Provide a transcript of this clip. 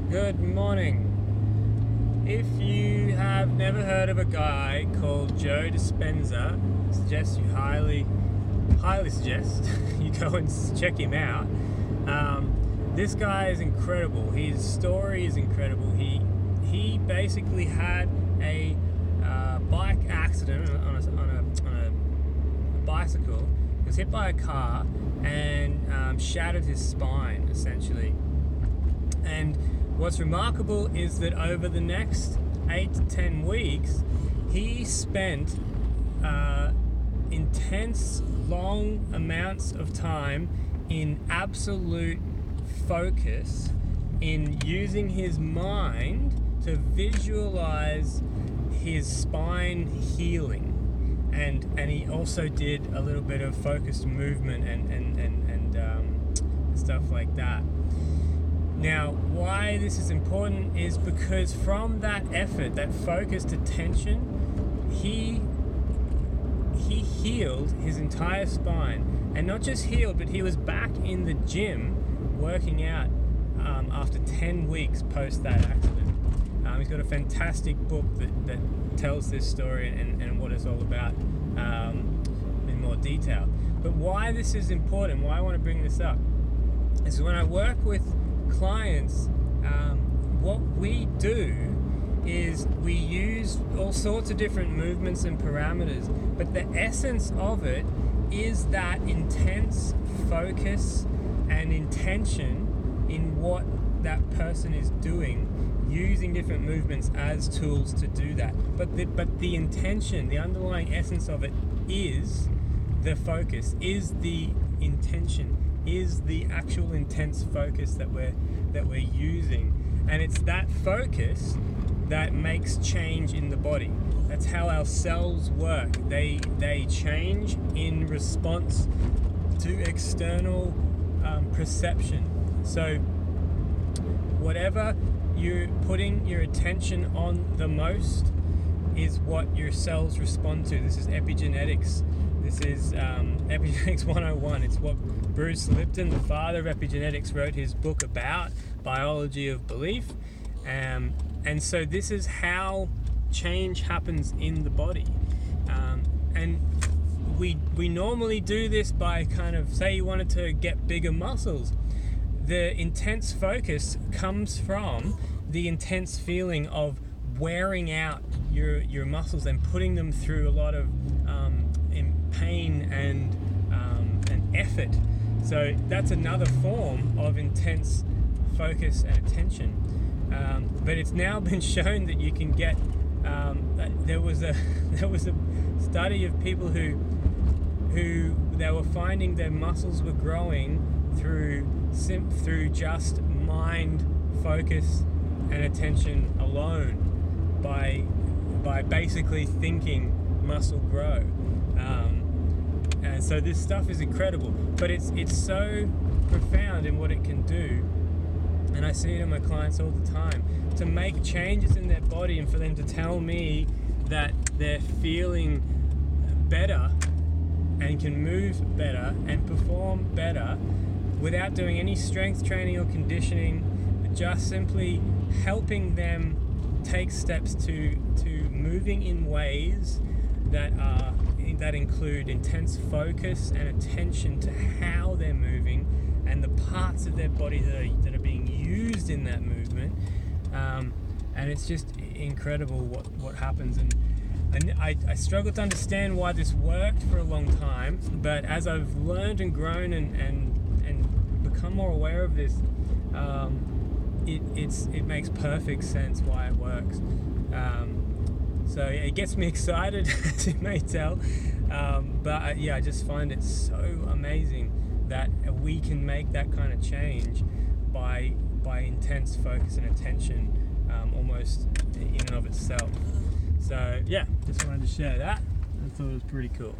Good morning. If you have never heard of a guy called Jo Dispenza, I suggest you highly suggest you go and check him out. This guy is incredible. His story is incredible. He basically had a bike accident on a bicycle. He was hit by a car and shattered his spine, essentially. And what's remarkable is that over the next 8 to 10 weeks, he spent intense, long amounts of time in absolute focus, in using his mind to visualize his spine healing. And he also did a little bit of focused movement and stuff like that. Now, why this is important is because from that effort, that focused attention, he healed his entire spine. And not just healed, but he was back in the gym working out after 10 weeks post that accident. He's got a fantastic book that tells this story and what it's all about in more detail. But why this is important, why I want to bring this up, is when I work with clients, what we do is we use all sorts of different movements and parameters, but the essence of it is that intense focus and intention in what that person is doing, using different movements as tools to do that. But the intention, the underlying essence of it is the focus, is the intention, is the actual intense focus that we're using. And it's that focus that makes change in the body. That's how our cells work. They change in response to external perception. So whatever you're putting your attention on the most is what your cells respond to. This is epigenetics. This is Epigenetics 101. It's what Bruce Lipton, the father of epigenetics, wrote his book about, Biology of Belief. And so this is how change happens in the body. And we normally do this by kind of, say you wanted to get bigger muscles. The intense focus comes from the intense feeling of wearing out your muscles and putting them through a lot of pain and effort. So that's another form of intense focus and attention. But it's now been shown that you can get. There was a study of people who they were finding their muscles were growing through just mind focus and attention alone, by basically thinking muscle grow. And so this stuff is incredible, but it's so profound in what it can do. And I see it in my clients all the time, to make changes in their body and for them to tell me that they're feeling better and can move better and perform better without doing any strength training or conditioning, but just simply helping them take steps to moving in ways that include intense focus and attention to how they're moving and the parts of their body that are being used in that movement. And it's just incredible what happens. And I struggle to understand why this worked for a long time, but as I've learned and grown and become more aware of this, it makes perfect sense why it works. So it gets me excited, as you may tell, but I just find it so amazing that we can make that kind of change by intense focus and attention, almost in and of itself. So just wanted to share that. I thought it was pretty cool.